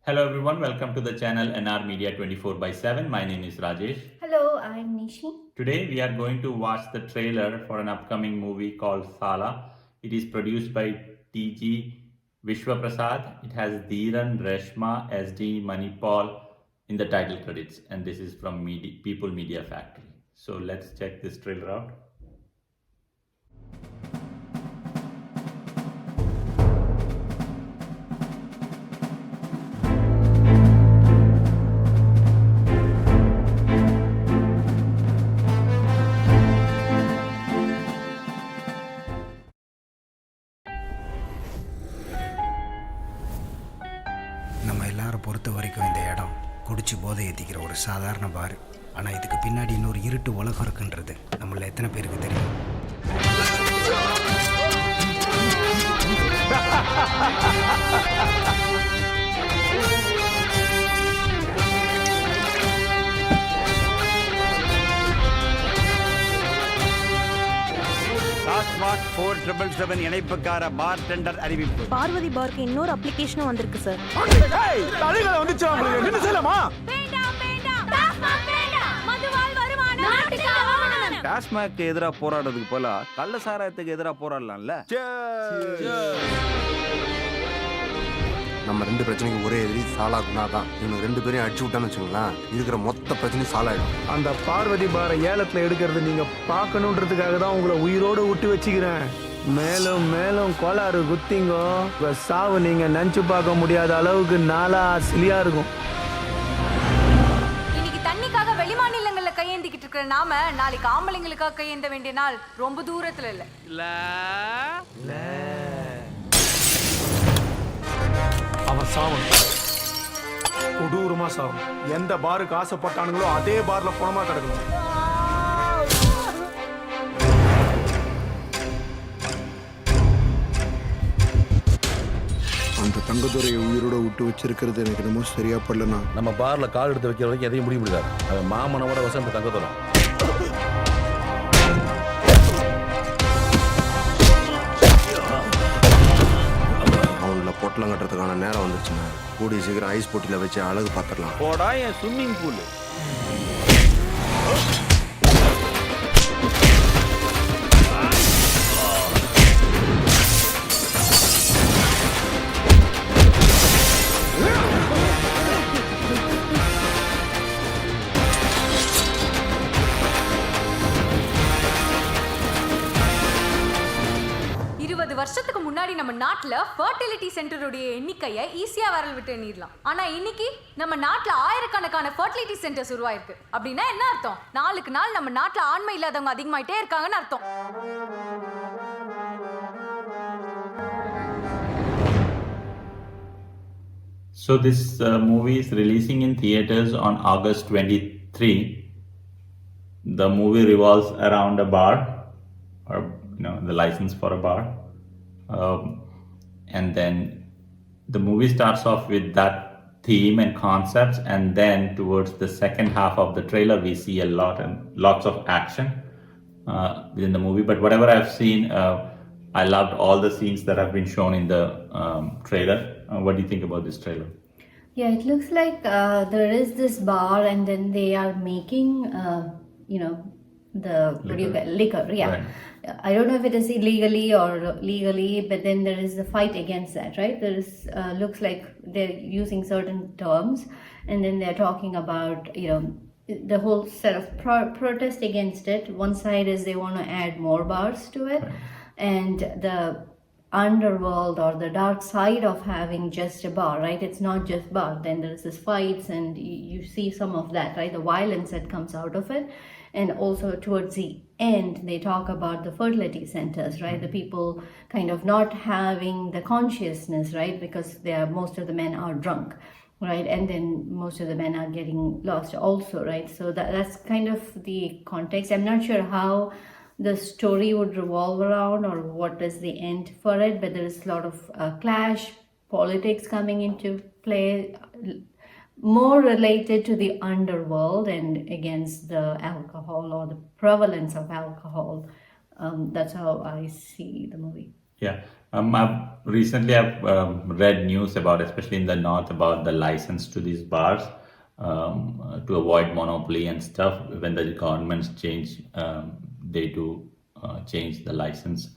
Hello everyone, welcome to the channel NR Media 24/7. My name is Rajesh. Hello, I'm Nishi. Today we are going to watch the trailer for an upcoming movie called Saala. It is produced by TG Vishwa Prasad. It has Dheeran, Reshma, SD Manipaul in the title credits, and this is from People Media Factory. So let's check this trailer out. நம்ம எல்லாரும் பொறுத்த வரைக்கும் இந்த இடம் குடிச்சு போதை ஏற்றிக்கிற ஒரு சாதாரண பார். ஆனால் இதுக்கு பின்னாடி இன்னொரு இருட்டு உலகம் இருக்குன்றது நம்மள எத்தனை பேருக்கு தெரியும்? டாஸ்மாக் 4777 இணைப்புக்கார பார் டெண்டர் அறிவிப்பு. பார்வதி பார்க்கு இன்னொரு அப்ளிகேஷனும் வந்திருக்கு சார். டாஸ்மாக் எதிராக போராடுறதுக்கு போல கள்ள சாராயத்துக்கு எதிராக போராடலாம்ல. நம்ம ரெண்டு பிரச்சனைக்கு ஒரே எதிரி சாலா குணா தான். இவங்க ரெண்டு பேரையும் அடிச்சு விட்டான்னு வச்சுங்களேன், இருக்கிற மொத்த பிரச்சனையும் சாலாயிடும். அந்த பார்வதி பாரை ஏலத்தில் எடுக்கிறது நீங்க பார்க்கணுன்றதுக்காக தான் உங்களை உயிரோடு விட்டு வச்சுக்கிறேன். மேலும் மேலும் கோளாறு குத்திங்கோ, உங்க சாவு நீங்க நினைச்சு பார்க்க முடியாத அளவுக்கு நாளா சிலியா இருக்கும். இன்னைக்கு தண்ணிக்காக வெளிமாநிலங்கள்ல கையேந்திக்கிட்டு இருக்கிற நாம நாளைக்கு ஆம்பளைங்களுக்காக கையேந்த வேண்டிய நாள் ரொம்ப தூரத்துல இல்ல. அவன் சாவன் கொடூரமா சாவும். எந்த பாருக்கு ஆசைப்பட்டானுங்களோ அதே பார்ல பணமா கிடக்கணும். அந்த தங்கத்துறையை உயிரோட விட்டு வச்சிருக்கிறது எனக்கு என்னமோ சரியா படலண்ணா. நம்ம பார்ல கால் எடுத்து வைக்கிற வரைக்கும் எதையும் முடிய முடியாது. அவன் மாமனோட வசந்த தங்கத்துறம். அவங்கள பொட்டலம் கட்டுறதுக்கான நேரம் வந்துருச்சுண்ணா. கூடிய சீக்கிரம் ஐஸ் போட்டியில வச்சு அழகு பார்த்துடலாம். போடா என் ஸ்விம்மிங் பூல். வருஷத்துக்கு முன்னாடி நம்ம நாட்டுல ஃபர்டிலிட்டி சென்டருடைய எண்ணிக்கையை ஈஸியா வரல் விட்டு எண்ணிடலாம். ஆனா இன்னைக்கு நம்ம நாட்டுல ஆயிரக்கணக்கான ஃபர்டிலிட்டி சென்டர்ஸ் உருவாயிருக்கு. அப்படின்னா என்ன அர்த்தம்? நாளுக்கு நாள் நம்ம நாட்டுல ஆண்மை இல்லாதவங்க அதிகமாயிட்டே இருக்காங்கன்னு அர்த்தம். So this movie is releasing in theaters on August 23. The movie revolves around a bar, or the license for a bar. And then the movie starts off with that theme and concepts, and then towards the second half of the trailer we see lots of action within the movie. But whatever I've seen, I loved all the scenes that have been shown in the trailer. What do you think about this trailer? Yeah, it looks like there is this bar and then they are making, the liquor. Yeah. Right. I don't know if it is illegally or legally, but then there is a fight against that, right? There is looks like they're using certain terms, and then they're talking about the whole set of protest against it. One side is they want to add more bars to it, and the underworld or the dark side of having just a bar, right? It's not just bar. Then there's this fights, and you see some of that, right? The violence that comes out of it. And also towards the end, they talk about the fertility centers, right? The people kind of not having the consciousness, right? Because most of the men are drunk, right? And then most of the men are getting lost also, right? So that's kind of the context. I'm not sure how the story would revolve around or what is the end for it, but there is a lot of clash, politics coming into play, more related to the underworld and against the alcohol or the prevalence of alcohol. That's how I see the movie. Yeah. Recently I've read news about, especially in the north, about the license to these bars to avoid monopoly and stuff. When the governments change, they do change the license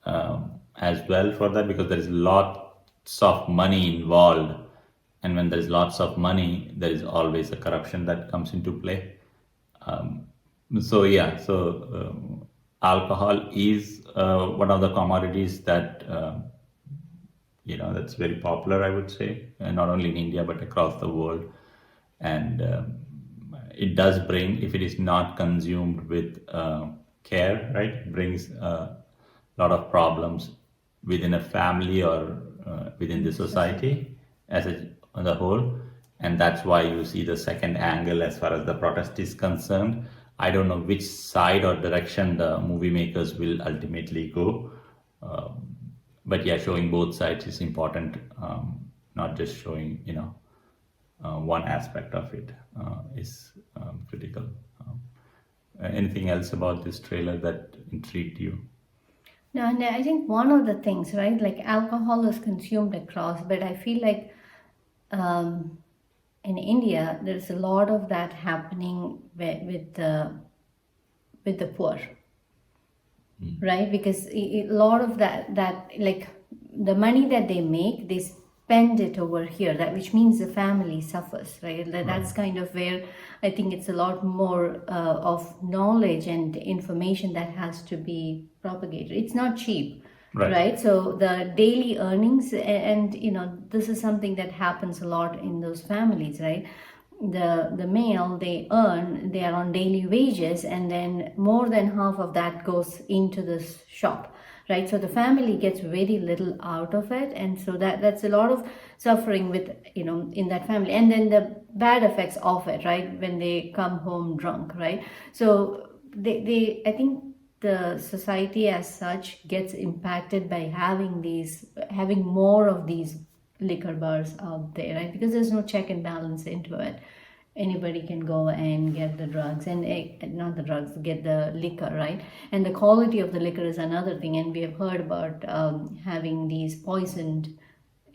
as well for that, because there is lots of money involved, and when there is lots of money, there is always a corruption that comes into play. Alcohol is one of the commodities that that's very popular, I would say, not only in India but across the world. And it does bring, if it is not consumed with care, right, it brings a lot of problems within a family or within the society as a whole. And that's why you see the second angle as far as the protest is concerned. I don't know which side or direction the movie makers will ultimately go. But yeah, showing both sides is important, not just showing, one aspect of it is critical. Anything else about this trailer that intrigued you? No, and I think one of the things, right, like alcohol is consumed across, but I feel like in India, there's a lot of that happening with the poor, right? Because a lot of that like the money that they make, they spend it over here, which means the family suffers, right? That's kind of where I think it's a lot more of knowledge and information that has to be propagated. It's not cheap. Right. So the daily earnings, and this is something that happens a lot in those families, right? The male, they are on daily wages, and then more than half of that goes into this shop, right? So the family gets very little out of it, and so that's a lot of suffering with in that family, and then the bad effects of it, right? When they come home drunk, right? So they I think the society as such gets impacted by having more of these liquor bars out there, right? Because there's no check and balance into it. Anybody can go and get the drugs, and not the drugs, get the liquor, right? And the quality of the liquor is another thing, and we have heard about having these poisoned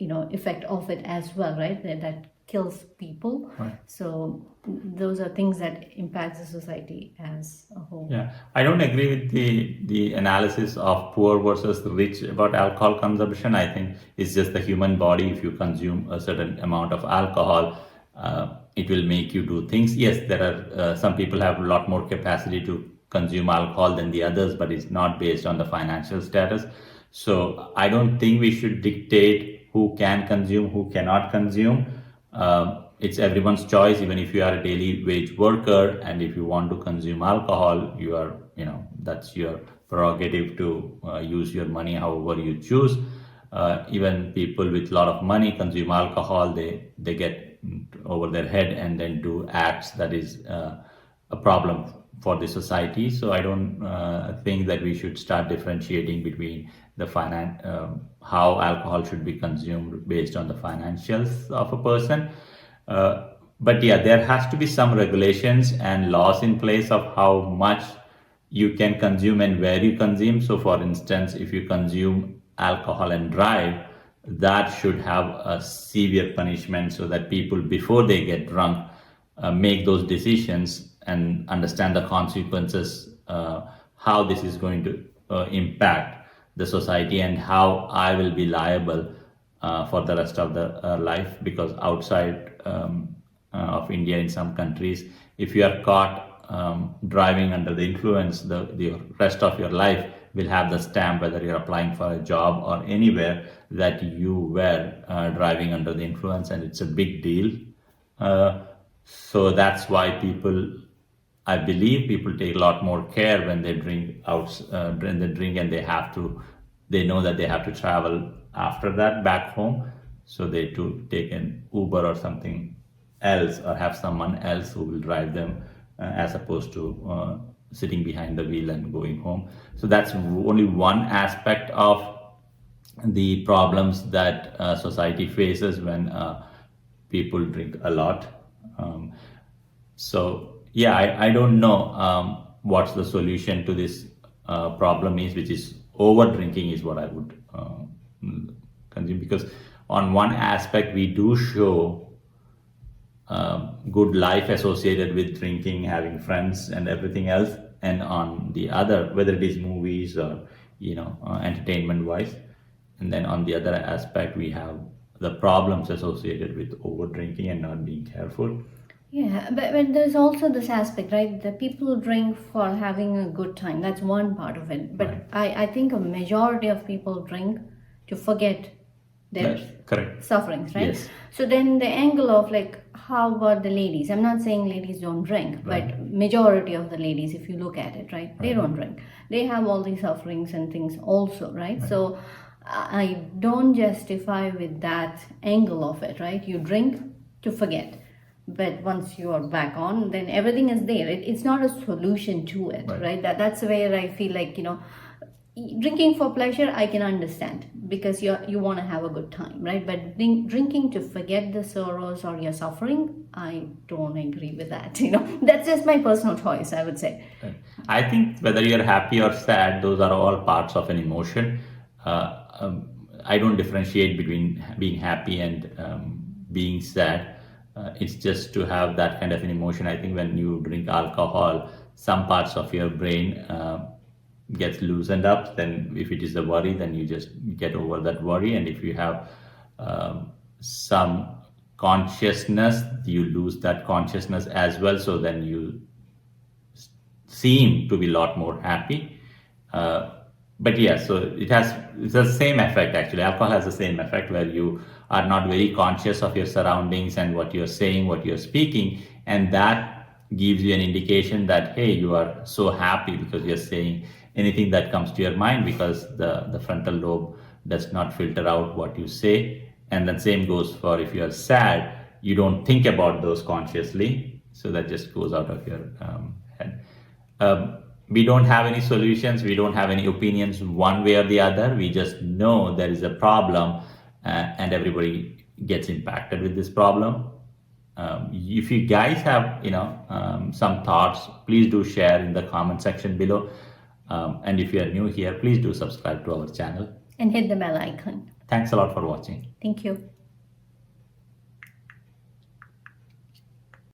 effect of it as well, right? That kills people. Right. So those are things that impacts the society as a whole. Yeah, I don't agree with the analysis of poor versus rich about alcohol consumption. I think it's just the human body. If you consume a certain amount of alcohol, it will make you do things. Yes, there are some people have a lot more capacity to consume alcohol than the others, but it's not based on the financial status. So I don't think we should dictate who can consume, who cannot consume. It's everyone's choice. Even if you are a daily wage worker and if you want to consume alcohol, you are, that's your prerogative to use your money however you choose. Even people with a lot of money consume alcohol. They get over their head and then do acts that is a problem for the society. So I don't think that we should start differentiating between the how alcohol should be consumed based on the financials of a person. But yeah, there has to be some regulations and laws in place of how much you can consume and where you consume. So for instance, if you consume alcohol and drive, that should have a severe punishment so that people, before they get drunk, make those decisions and understand the consequences, how this is going to impact the society and how I will be liable for the rest of the life. Because outside of India, in some countries, if you are caught driving under the influence, the rest of your life will have the stamp, whether you're applying for a job or anywhere, that you were driving under the influence, and it's a big deal. So that's why I believe people take a lot more care when they drink when they drink, and they know that they have to travel after that back home. So they take an Uber or something else, or have someone else who will drive them, as opposed to sitting behind the wheel and going home. So that's only one aspect of the problems that society faces when people drink a lot. So yeah, I don't know what's the solution to this problem is, which is over drinking is what I would consume, because on one aspect we do show good life associated with drinking, having friends, and everything else, and on the other, whether it is movies or entertainment wise, and then on the other aspect we have the problems associated with over drinking and not being careful. Yeah, but there's also this aspect, right? The people drink for having a good time. That's one part of it. But Right. I think a majority of people drink to forget their Yes, correct. sufferings, right? Yes. So then the angle of like, how about the ladies? I'm not saying ladies don't drink, but majority of the ladies, if you look at it, right, they don't drink. They have all these sufferings and things also, right? So I don't justify with that angle of it, right? You drink to forget. But once you are back on, then everything is there. It's not a solution to it, right? That's where I feel like, drinking for pleasure, I can understand because you want to have a good time, right? But drinking to forget the sorrows or your suffering, I don't agree with that. That's just my personal choice, I would say. I think whether you're happy or sad, those are all parts of an emotion. I don't differentiate between being happy and being sad. It's just to have that kind of an emotion. I think when you drink alcohol, some parts of your brain gets loosened up. Then if it is a worry, then you just get over that worry. And if you have some consciousness, you lose that consciousness as well. So then you seem to be a lot more happy. But yeah, so it's the same effect actually. Alcohol has the same effect where you are not very conscious of your surroundings and what you're saying, what you're speaking, and that gives you an indication that, hey, you are so happy because you're saying anything that comes to your mind, because the frontal lobe does not filter out what you say. And the same goes for if you're sad, you don't think about those consciously, so that just goes out of your head. We don't have any solutions, we don't have any opinions one way or the other. We just know there is a problem and everybody gets impacted with this problem. If you guys have some thoughts, please do share in the comment section below. And if you are new here, please do subscribe to our channel And hit the bell icon. Thanks a lot for watching. Thank you.